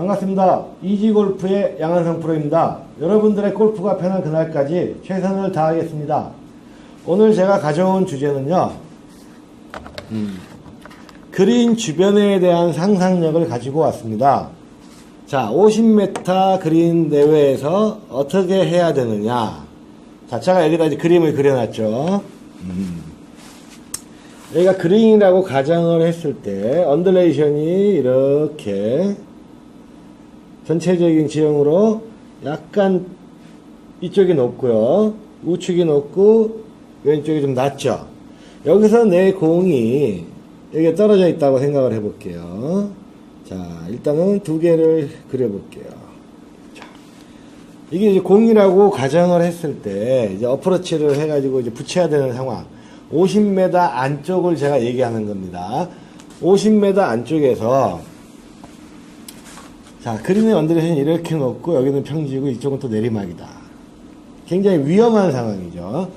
반갑습니다. 이지골프의 양한성 프로입니다. 여러분들의 골프가 편한 그날까지 최선을 다하겠습니다. 오늘 제가 가져온 주제는요, 그린 주변에 대한 상상력을 가지고 왔습니다. 자, 50m 그린 내외에서 어떻게 해야 되느냐. 자, 제가 여기다 이제 그림을 그려놨죠. 여기가 그린이라고 가정을 했을 때 언더레이션이 이렇게 전체적인 지형으로 약간 이쪽이 높고요, 우측이 높고 왼쪽이 좀 낮죠. 여기서 내 공이 여기에 떨어져 있다고 생각을 해볼게요. 자, 일단은 두 개를 그려볼게요. 자, 이게 이제 공이라고 가정을 했을 때 이제 어프로치를 해가지고 이제 붙여야 되는 상황. 50m 안쪽을 제가 얘기하는 겁니다. 50m 안쪽에서 자, 그린의 언더레이션이 이렇게 높고 여기는 평지고 이쪽은 또 내리막이다. 굉장히 위험한 상황이죠.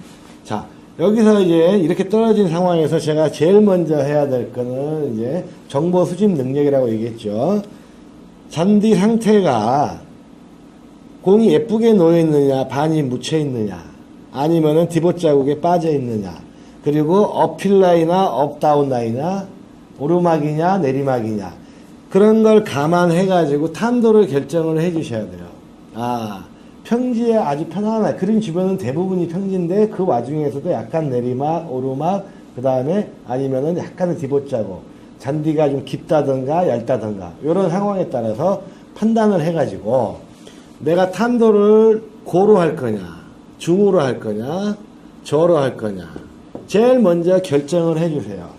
자, 여기서 이제 이렇게 떨어진 상황에서 제가 제일 먼저 해야 될 거는 이제 정보 수집 능력이라고 얘기했죠. 잔디 상태가 공이 예쁘게 놓여 있느냐, 반이 묻혀 있느냐, 아니면은 디봇 자국에 빠져 있느냐, 그리고 어필 라인이나 업다운 라인이나 오르막이냐 내리막이냐, 그런 걸 감안해 가지고 탄도를 결정을 해 주셔야 돼요. 아, 평지에 아주 편안한, 그린 주변은 대부분이 평지인데 그 와중에서도 약간 내리막, 오르막, 그 다음에 아니면은 약간의 디봇 자국, 잔디가 좀 깊다든가 얇다든가 이런 상황에 따라서 판단을 해 가지고 내가 탄도를 고로 할 거냐, 중으로 할 거냐, 저로 할 거냐, 제일 먼저 결정을 해 주세요.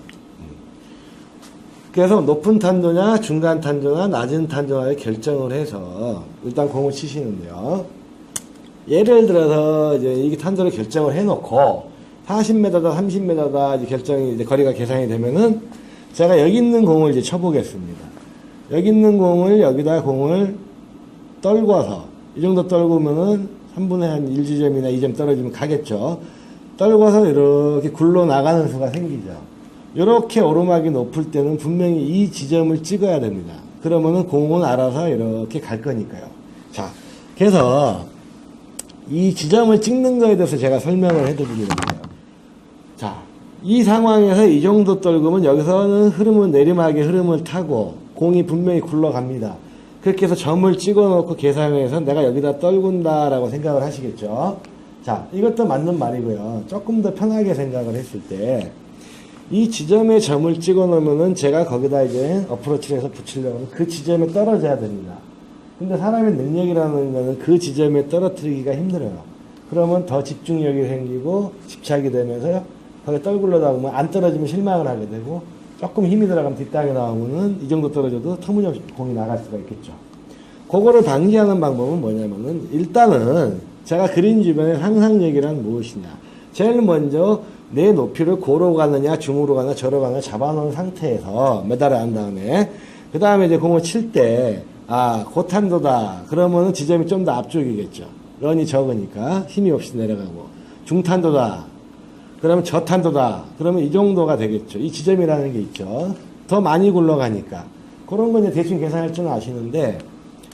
그래서 높은 탄도냐, 중간 탄도냐, 낮은 탄도냐를 결정을 해서 일단 공을 치시는데요. 예를 들어서 이제 이 탄도를 결정을 해놓고 40m다, 30m다 이제 결정이 이제 거리가 계산이 되면은 제가 여기 있는 공을 이제 쳐보겠습니다. 여기 있는 공을 여기다 공을 떨궈서 이 정도 떨구면은 3분의 한 1지점이나 2점 떨어지면 가겠죠. 떨궈서 이렇게 굴러 나가는 수가 생기죠. 이렇게 오르막이 높을 때는 분명히 이 지점을 찍어야 됩니다. 그러면은 공은 알아서 이렇게 갈 거니까요. 자, 그래서 이 지점을 찍는 거에 대해서 제가 설명을 해드리겠는데요. 자, 이 상황에서 이 정도 떨구면 여기서는 흐름은 내리막의 흐름을 타고 공이 분명히 굴러갑니다. 그렇게 해서 점을 찍어 놓고 계산해서 내가 여기다 떨군다라고 생각을 하시겠죠. 자, 이것도 맞는 말이고요. 조금 더 편하게 생각을 했을 때 이 지점에 점을 찍어 놓으면은 제가 거기다 이제 어프로치를 해서 붙이려면 그 지점에 떨어져야 됩니다. 근데 사람의 능력이라는 거는 그 지점에 떨어뜨리기가 힘들어요. 그러면 더 집중력이 생기고 집착이 되면서 거기 떨굴려다 보면 안 떨어지면 실망을 하게 되고, 조금 힘이 들어가면 뒷땅에 나오면은 이 정도 떨어져도 터무니없이 공이 나갈 수가 있겠죠. 그거를 방지하는 방법은 뭐냐면은 일단은 제가 그린 주변의 상상력이란 무엇이냐. 제일 먼저 내 높이를 고로 가느냐, 중으로 가느냐, 저로 가느냐 잡아놓은 상태에서 매달아 한 다음에, 그 다음에 이제 공을 칠 때, 아, 고탄도다. 그러면은 지점이 좀 더 앞쪽이겠죠. 런이 적으니까 힘이 없이 내려가고. 중탄도다. 그러면 저탄도다. 그러면 이 정도가 되겠죠. 이 지점이라는 게 있죠. 더 많이 굴러가니까. 그런 건 이제 대충 계산할 줄 아시는데,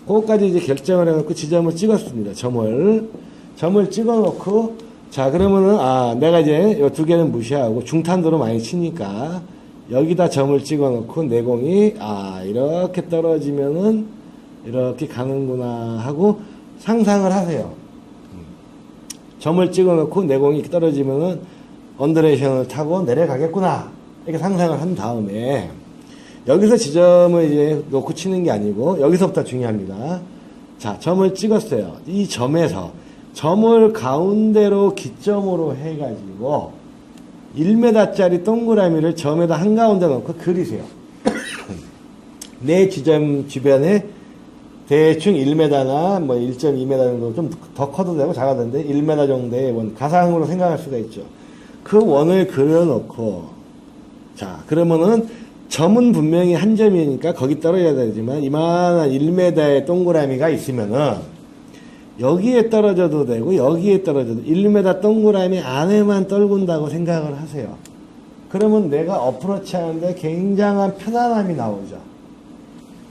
그것까지 이제 결정을 해놓고 지점을 찍었습니다. 점을 찍어놓고, 자, 그러면은, 아, 내가 이제 이 두 개는 무시하고 중탄도로 많이 치니까 여기다 점을 찍어 놓고 내 공이, 아, 이렇게 떨어지면은 이렇게 가는구나 하고 상상을 하세요. 점을 찍어 놓고 내 공이 떨어지면은 언더레이션을 타고 내려가겠구나. 이렇게 상상을 한 다음에 여기서 지점을 이제 놓고 치는 게 아니고 여기서부터 중요합니다. 자, 점을 찍었어요. 이 점에서 점을 가운데로 기점으로 해가지고 1m짜리 동그라미를 점에다 한가운데 넣고 그리세요. 내 지점 주변에 대충 1m나 뭐 1.2m 정도, 좀 더 커도 되고 작아도 되는데 1m 정도의 원, 가상으로 생각할 수가 있죠. 그 원을 그려놓고, 자, 그러면은 점은 분명히 한 점이니까 거기 떨어져야 되지만 이만한 1m의 동그라미가 있으면은 여기에 떨어져도 되고 여기에 떨어져도 1m 동그라미 안에만 떨군다고 생각을 하세요. 그러면 내가 어프로치 하는데 굉장한 편안함이 나오죠.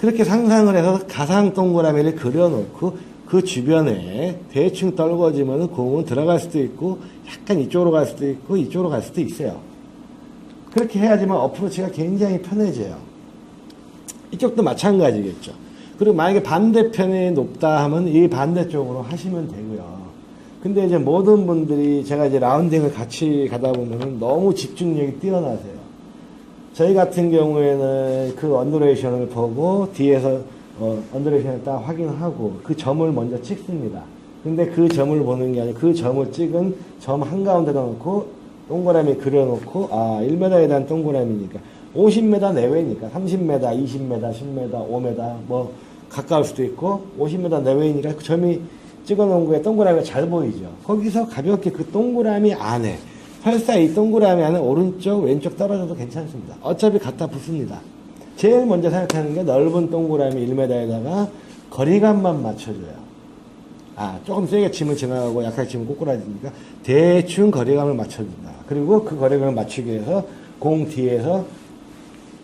그렇게 상상을 해서 가상 동그라미를 그려놓고 그 주변에 대충 떨궈지면 공은 들어갈 수도 있고 약간 이쪽으로 갈 수도 있고 이쪽으로 갈 수도 있어요. 그렇게 해야지만 어프로치가 굉장히 편해져요. 이쪽도 마찬가지겠죠. 그리고 만약에 반대편이 높다 하면 이 반대쪽으로 하시면 되고요. 근데 이제 모든 분들이 제가 이제 라운딩을 같이 가다 보면은 너무 집중력이 뛰어나세요. 저희 같은 경우에는 그 언더레이션을 보고 뒤에서 언더레이션을 딱 확인하고 그 점을 먼저 찍습니다. 근데 그 점을 보는 게 아니고 그 점을 찍은 점 한가운데다 놓고 동그라미 그려놓고 1m에 대한 동그라미니까 50m 내외니까 30m, 20m, 10m, 5m 뭐 가까울 수도 있고 50m 내외니까 그 점이 찍어놓은 거에 동그라미가 잘 보이죠. 거기서 가볍게 그 동그라미 안에 설사 이 동그라미 안에 오른쪽 왼쪽 떨어져도 괜찮습니다. 어차피 갖다 붙습니다. 제일 먼저 생각하는 게 넓은 동그라미 1m에다가 거리감만 맞춰줘요. 조금 세게 치면 지나가고 약하게 치면 꼬꾸라지니까 대충 거리감을 맞춰준다. 그리고 그 거리감을 맞추기 위해서 공 뒤에서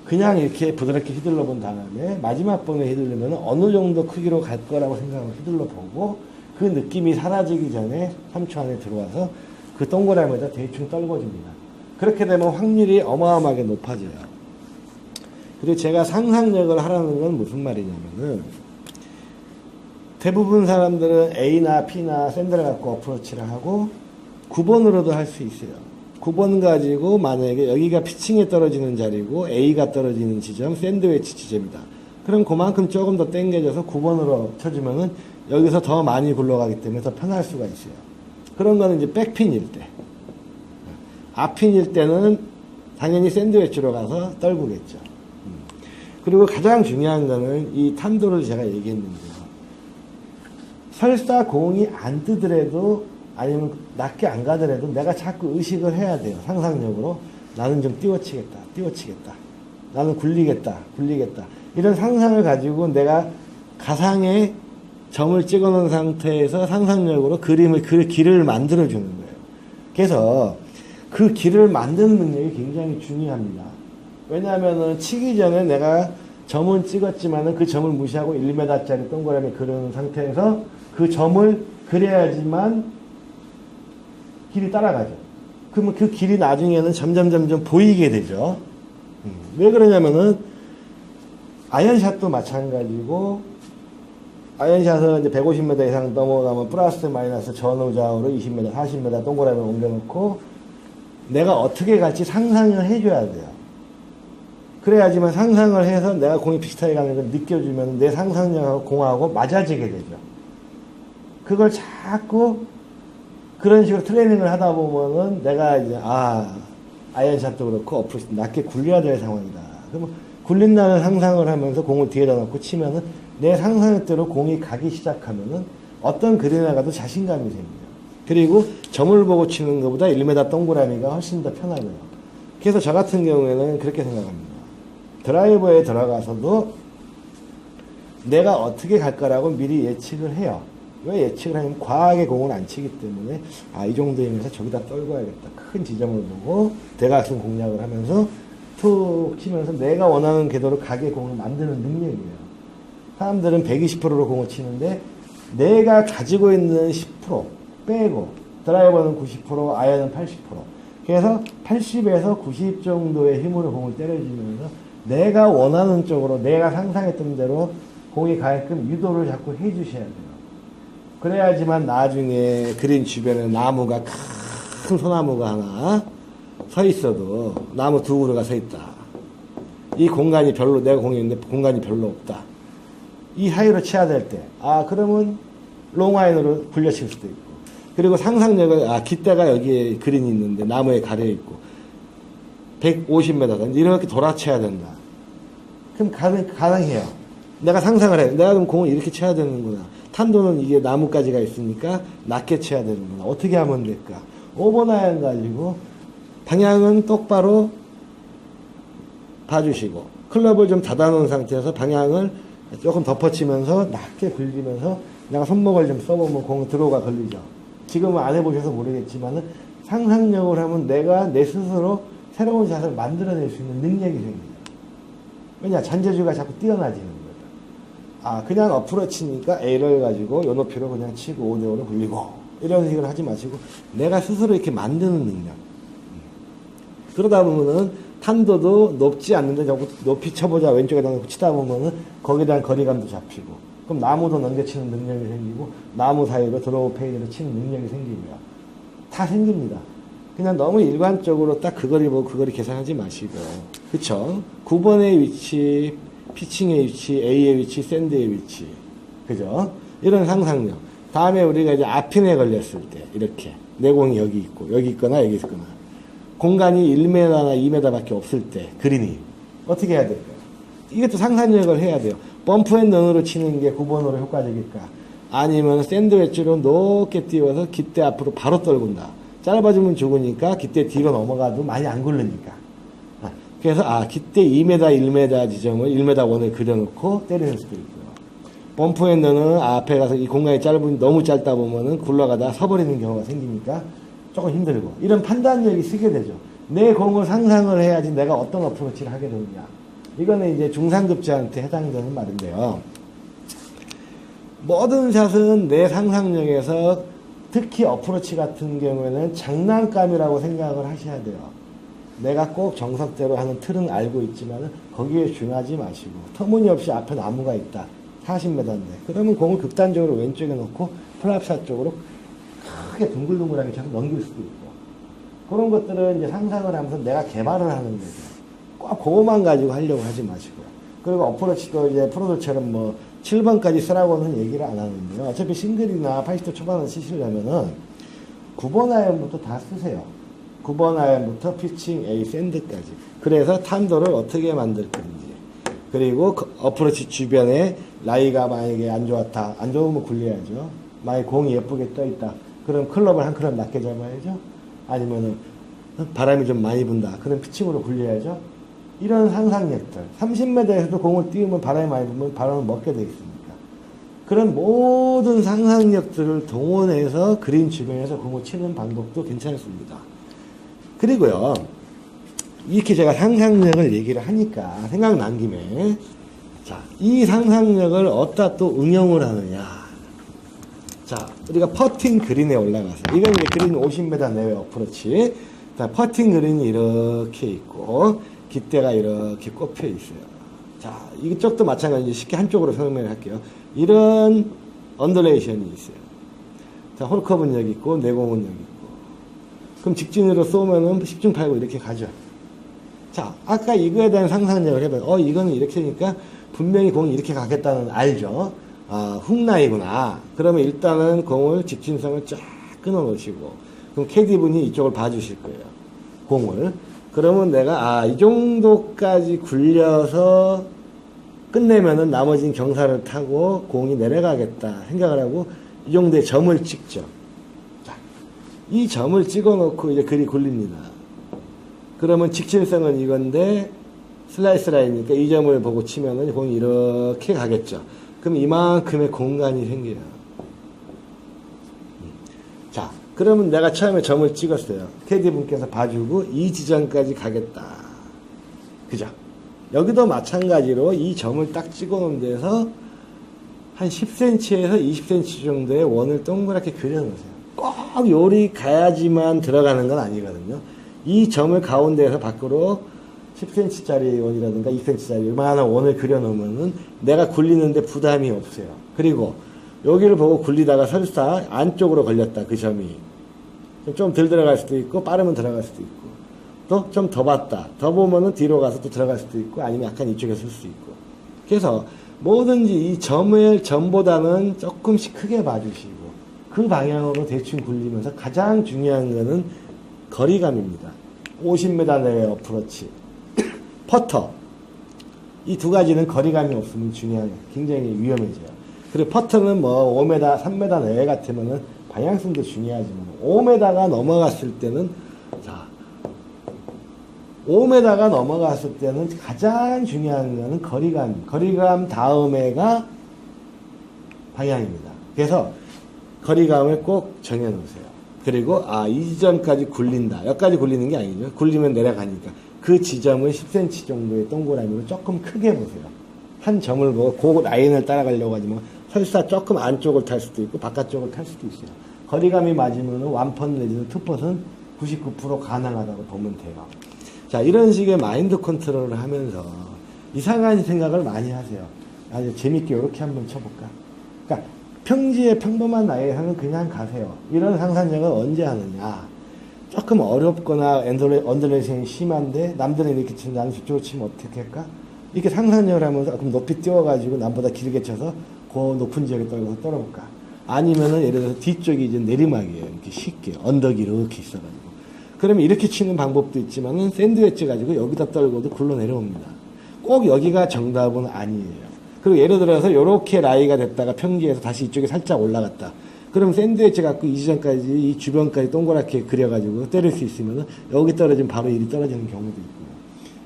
그냥 이렇게 부드럽게 휘둘러 본 다음에 마지막 번에 휘둘르면 어느 정도 크기로 갈 거라고 생각하고 휘둘러 보고 그 느낌이 사라지기 전에 3초 안에 들어와서 그 동그라미에다 대충 떨궈줍니다. 그렇게 되면 확률이 어마어마하게 높아져요. 그리고 제가 상상력을 하라는 건 무슨 말이냐면은 대부분 사람들은 A나 P나 샌드를 갖고 어프로치를 하고 9번으로도 할 수 있어요. 9번 가지고 만약에 여기가 피칭에 떨어지는 자리고 A가 떨어지는 지점, 샌드웨치 지점이다. 그럼 그만큼 조금 더 당겨져서 9번으로 쳐주면은 여기서 더 많이 굴러가기 때문에 더 편할 수가 있어요. 그런 거는 이제 백핀일 때. 앞핀일 때는 당연히 샌드웨치로 가서 떨구겠죠. 그리고 가장 중요한 거는 이 탄도를 제가 얘기했는데요. 설사 공이 안 뜨더라도 아니면 낮게 안 가더라도 내가 자꾸 의식을 해야 돼요. 상상력으로. 나는 좀 띄워치겠다. 나는 굴리겠다. 이런 상상을 가지고 내가 가상의 점을 찍어 놓은 상태에서 상상력으로 그 길을 만들어 주는 거예요. 그래서 그 길을 만드는 능력이 굉장히 중요합니다. 왜냐하면은 치기 전에 내가 점은 찍었지만은 그 점을 무시하고 1m짜리 동그라미 그리는 상태에서 그 점을 그려야지만 길이 따라가죠. 그러면 그 길이 나중에는 점점 보이게 되죠. 왜 그러냐면은 아이언샷도 마찬가지고 아이언샷은 이제 150m 이상 넘어가면 플러스 마이너스 전후 좌우로 20m, 40m 동그라미를 옮겨놓고 내가 어떻게 갈지 상상을 해줘야 돼요. 그래야지만 상상을 해서 내가 공이 비슷하게 가는 걸 느껴주면 내 상상력하고 공하고 맞아지게 되죠. 그걸 자꾸 그런 식으로 트레이닝을 하다 보면은 내가 이제 아이언샷도 그렇고 어프로치 낮게 굴려야 될 상황이다. 그러면 굴린다는 상상을 하면서 공을 뒤에다 놓고 치면은 내 상상대로 공이 가기 시작하면은 어떤 그린에 가도 자신감이 생겨요. 그리고 점을 보고 치는 것보다 1m 동그라미가 훨씬 더 편하고요. 그래서 저 같은 경우에는 그렇게 생각합니다. 드라이버에 들어가서도 내가 어떻게 갈 거라고 미리 예측을 해요. 왜 예측을 하냐면 과하게 공을 안 치기 때문에 이 정도이면서 저기다 떨궈야겠다. 큰 지점을 보고 대각선 공략을 하면서 툭 치면서 내가 원하는 궤도로 가게 공을 만드는 능력이에요. 사람들은 120%로 공을 치는데 내가 가지고 있는 10% 빼고 드라이버는 90%, 아이언은 80%. 그래서 80에서 90 정도의 힘으로 공을 때려주면서 내가 원하는 쪽으로 내가 상상했던 대로 공이 가게끔 유도를 자꾸 해주셔야 돼요. 그래야지만 나중에 그린 주변에 나무가 큰 소나무가 하나 서 있어도 나무 두 그루가 서 있다. 이 공간이 별로 내가 공이 있는데 공간이 별로 없다. 이 사이로 쳐야 될 때 그러면 롱아인으로 굴려칠 수도 있고 그리고 상상력을 깃대가 여기에 그린이 있는데 나무에 가려 있고 150m다. 이렇게 돌아쳐야 된다. 그럼 가능해요. 내가 상상을 해. 내가 그럼 공을 이렇게 쳐야 되는구나. 탄도는 이게 나무까지가 있으니까 낮게 쳐야 되는구나. 어떻게 하면 될까? 5번 아이언 가지고 방향은 똑바로 봐주시고 클럽을 좀 닫아놓은 상태에서 방향을 조금 덮어치면서 낮게 굴리면서 내가 손목을 좀 써보면 공 드로우가 걸리죠. 지금은 안 해보셔서 모르겠지만은 상상력을 하면 내가 내 스스로 새로운 샷을 만들어낼 수 있는 능력이 생깁니다. 왜냐? 잔재주가 자꾸 뛰어나지는 거죠. 그냥 어프로치니까 A를 가지고 요 높이로 그냥 치고 5대5로 굴리고 이런 식으로 하지 마시고 내가 스스로 이렇게 만드는 능력. 그러다 보면은 탄도도 높지 않는데 저거 높이 쳐보자 왼쪽에다 놓고 치다 보면은 거기에 대한 거리감도 잡히고 그럼 나무도 넘겨치는 능력이 생기고 나무 사이로 드로우 페이드로 치는 능력이 생기고요. 다 생깁니다. 그냥 너무 일관적으로 딱 그 거리 보고 그 거리 계산하지 마시고 그쵸? 9번의 위치, 피칭의 위치, A의 위치, 샌드의 위치 그죠? 이런 상상력. 다음에 우리가 이제 아핀에 걸렸을 때 이렇게 내공이 여기 있고 여기 있거나 여기 있거나 공간이 1m나 2m밖에 없을 때 그린이 어떻게 해야 될까요? 이것도 상상력을 해야 돼요. 범프앤런으로 치는 게 9번으로 효과적일까? 아니면 샌드 웨지로 높게 띄워서 깃대 앞으로 바로 떨군다. 짧아지면 죽으니까 깃대 뒤로 넘어가도 많이 안 굴르니까. 그래서 깃대 2m, 1m 지점을 1m 원을 그려놓고 때리는 수도 있고요. 범프앤런은 앞에 가서 이 공간이 너무 짧다 보면은 굴러가다 서버리는 경우가 생기니까 조금 힘들고 이런 판단력이 쓰게 되죠. 내 공을 상상을 해야지 내가 어떤 어프로치를 하게 되느냐. 이거는 이제 중상급자한테 해당되는 말인데요. 모든 샷은 내 상상력에서 특히 어프로치 같은 경우에는 장난감이라고 생각을 하셔야 돼요. 내가 꼭 정석대로 하는 틀은 알고 있지만 거기에 준하지 마시고 터무니없이 앞에 나무가 있다. 40m인데 그러면 공을 극단적으로 왼쪽에 놓고 플랍샷 쪽으로 크게 둥글둥글하게 자꾸 넘길 수도 있고 그런 것들은 이제 상상을 하면서 내가 개발을 하는 거죠. 꼭 그거만 가지고 하려고 하지 마시고요. 그리고 어프로치도 이제 프로들처럼 뭐 7번까지 쓰라고는 얘기를 안 하는데요. 어차피 싱글이나 80도 초반을 치시려면은 9번 아이언부터 다 쓰세요. 9번 아이언부터 피칭 A 샌드까지. 그래서 탄도를 어떻게 만들 건지. 그리고 어프로치 주변에 라이가 만약에 안 좋았다. 안 좋으면 굴려야죠. 만약에 공이 예쁘게 떠 있다. 그럼 클럽을 한 클럽 낮게 잡아야죠. 아니면은 바람이 좀 많이 분다. 그럼 피칭으로 굴려야죠. 이런 상상력들. 30m에서도 공을 띄우면 바람이 많이 불면 바람을 먹게 돼 있으니까. 그런 모든 상상력들을 동원해서 그린 주변에서 공을 치는 방법도 괜찮습니다. 그리고요. 이렇게 제가 상상력을 얘기를 하니까 생각난 김에 자, 이 상상력을 어디다 또 응용을 하느냐. 자, 우리가 퍼팅 그린에 올라가서 이건 이제 그린 50m 내외 어프로치. 자, 퍼팅 그린이 이렇게 있고 깃대가 이렇게 꼽혀 있어요. 자, 이쪽도 마찬가지로 쉽게 한쪽으로 설명을 할게요. 이런 언더레이션이 있어요. 자, 홀컵은 여기 있고 내공은 여기 있고. 그럼 직진으로 쏘면은 10중 8구 이렇게 가죠. 자, 아까 이거에 대한 상상력을 해봐요. 이거는 이렇게 하니까 분명히 공이 이렇게 가겠다는 알죠. 훅라이구나. 그러면 일단은 공을 직진성을 쫙 끊어 놓으시고 그럼 캐디분이 이쪽을 봐주실 거예요. 공을. 그러면 내가 이 정도까지 굴려서 끝내면은 나머지는 경사를 타고 공이 내려가겠다 생각을 하고 이 정도의 점을 찍죠. 자, 이 점을 찍어 놓고 이제 글이 굴립니다. 그러면 직진성은 이건데 슬라이스 라인이니까 이 점을 보고 치면은 공이 이렇게 가겠죠. 그럼 이만큼의 공간이 생겨요. 자, 그러면 내가 처음에 점을 찍었어요. 캐디분께서 봐주고 이 지점까지 가겠다. 그죠? 여기도 마찬가지로 이 점을 딱 찍어 놓은 데서 한 10cm에서 20cm 정도의 원을 동그랗게 그려 놓으세요. 꼭 요리 가야지만 들어가는 건 아니거든요. 이 점을 가운데에서 밖으로 10cm짜리 원이라든가 2cm짜리 요만한 원을 그려 놓으면은 내가 굴리는데 부담이 없어요. 그리고 여기를 보고 굴리다가 설사 안쪽으로 걸렸다. 그 점이. 좀 덜 들어갈 수도 있고 빠르면 들어갈 수도 있고 또 좀 더 봤다. 더 보면은 뒤로 가서 또 들어갈 수도 있고 아니면 약간 이쪽에 쓸 수도 있고. 그래서 뭐든지 이 점보다는 조금씩 크게 봐주시고 그 방향으로 대충 굴리면서 가장 중요한 거는 거리감입니다. 50m 내외 어프로치, 퍼터. 이 두 가지는 거리감이 없으면 굉장히 위험해져요. 그리고 퍼터는 뭐 5m, 3m 내외 같으면은 방향성도 중요하지만 5m가 넘어갔을 때는 자 5m가 넘어갔을 때는 가장 중요한 거는 거리감 다음에가 방향입니다. 그래서 거리감을 꼭 정해 놓으세요. 그리고 이 지점까지 굴린다. 여기까지 굴리는 게 아니죠. 굴리면 내려가니까 그 지점을 10cm 정도의 동그라미로 조금 크게 보세요. 한 점을 보고 그 라인을 따라가려고 하지 뭐 설사 조금 안쪽을 탈 수도 있고 바깥쪽을 탈 수도 있어요. 거리감이 맞으면 완펀 내지는 투펀은 99% 가능하다고 보면 돼요. 자, 이런 식의 마인드 컨트롤을 하면서 이상한 생각을 많이 하세요. 아주 재밌게 이렇게 한번 쳐볼까? 그러니까 평지의 평범한 나이에서는 그냥 가세요. 이런 상상력을 언제 하느냐? 조금 어렵거나 언더레이션이 심한데 남들은 이렇게 치면 나는 저쪽으로 치면 어떻게 할까? 이렇게 상상력을 하면서 그럼 높이 뛰어가지고 남보다 길게 쳐서 그 높은 지역에 떨궈서 떨어볼까? 아니면은 예를 들어서 뒤쪽이 이제 내리막이에요. 이렇게 쉽게 언덕이 이렇게 있어가지고. 그러면 이렇게 치는 방법도 있지만은 샌드위치 가지고 여기다 떨궈도 굴러 내려옵니다. 꼭 여기가 정답은 아니에요. 그리고 예를 들어서 이렇게 라이가 됐다가 평지에서 다시 이쪽에 살짝 올라갔다. 그럼 샌드위치 갖고 이 지점까지 이 주변까지 동그랗게 그려가지고 때릴 수 있으면은 여기 떨어지면 바로 일이 떨어지는 경우도 있고요.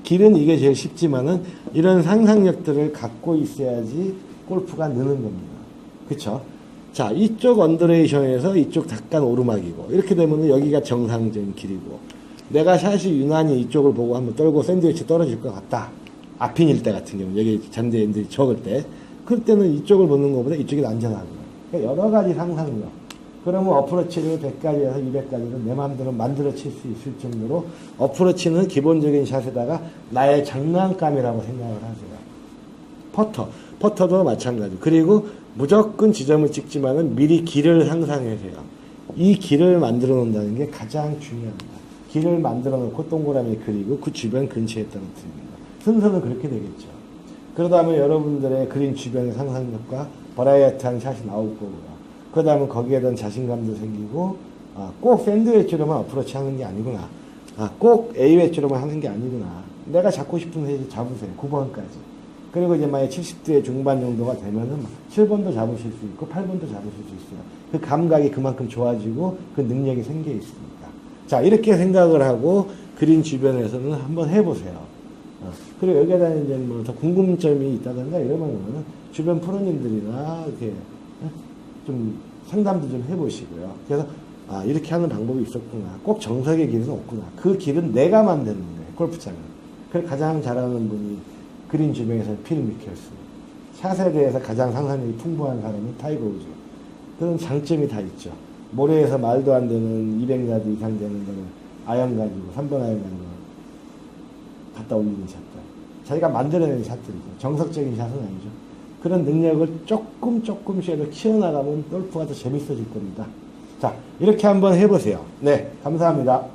길은 이게 제일 쉽지만은 이런 상상력들을 갖고 있어야지 골프가 느는 겁니다. 그쵸? 자, 이쪽 언더레이션에서 이쪽 약간 오르막이고 이렇게 되면 여기가 정상적인 길이고 내가 샷이 유난히 이쪽을 보고 한번 떨고 샌드위치 떨어질 것 같다. 앞핀일 때 같은 경우 여기 잔디들이 적을 때 그럴 때는 이쪽을 보는 것보다 이쪽이 더 안전하고요. 그러니까 여러 가지 상상력. 그러면 어프로치를 100가지에서 200가지로 내 마음대로 만들어 칠 수 있을 정도로 어프로치는 기본적인 샷에다가 나의 장난감이라고 생각을 하세요. 퍼터도 마찬가지. 그리고 무조건 지점을 찍지만은 미리 길을 상상하세요. 이 길을 만들어 놓는다는 게 가장 중요합니다. 길을 만들어 놓고 동그라미 그리고 그 주변 근처에 떨어뜨립니다. 순서는 그렇게 되겠죠. 그러다 보면 여러분들의 그린 주변의 상상력과 버라이어티한 샷이 나올 거고요. 그러다 보면 거기에 대한 자신감도 생기고 꼭 샌드웨치로만 어프로치 하는 게 아니구나. 꼭 A웨치로만 하는 게 아니구나. 내가 잡고 싶은 회지 잡으세요. 9번까지. 그리고 이제 만약 70대 중반 정도가 되면은 7번도 잡으실 수 있고 8번도 잡으실 수 있어요. 그 감각이 그만큼 좋아지고 그 능력이 생겨 있으니까. 자, 이렇게 생각을 하고 그린 주변에서는 한번 해보세요. 그리고 여기에다 이제 뭐 더 궁금점이 있다든가 이러면은 주변 프로님들이나 이렇게 좀 상담도 좀 해보시고요. 그래서 이렇게 하는 방법이 있었구나. 꼭 정석의 길은 없구나. 그 길은 내가 만드는 거예요. 골프장은. 그걸 가장 잘하는 분이 그린 주변에서 필 미켈슨. 샷에 대해서 가장 상상력이 풍부한 사람이 타이거 우즈. 그런 장점이 다 있죠. 모래에서 말도 안 되는 200야드 이상 되는 거는 아이언 가지고 3번 아이언 가지고 갖다 올리는 샷들. 자기가 만들어내는 샷들이죠. 정석적인 샷은 아니죠. 그런 능력을 조금씩이라도 키워나가면 골프가 더 재밌어질 겁니다. 자, 이렇게 한번 해보세요. 네, 감사합니다.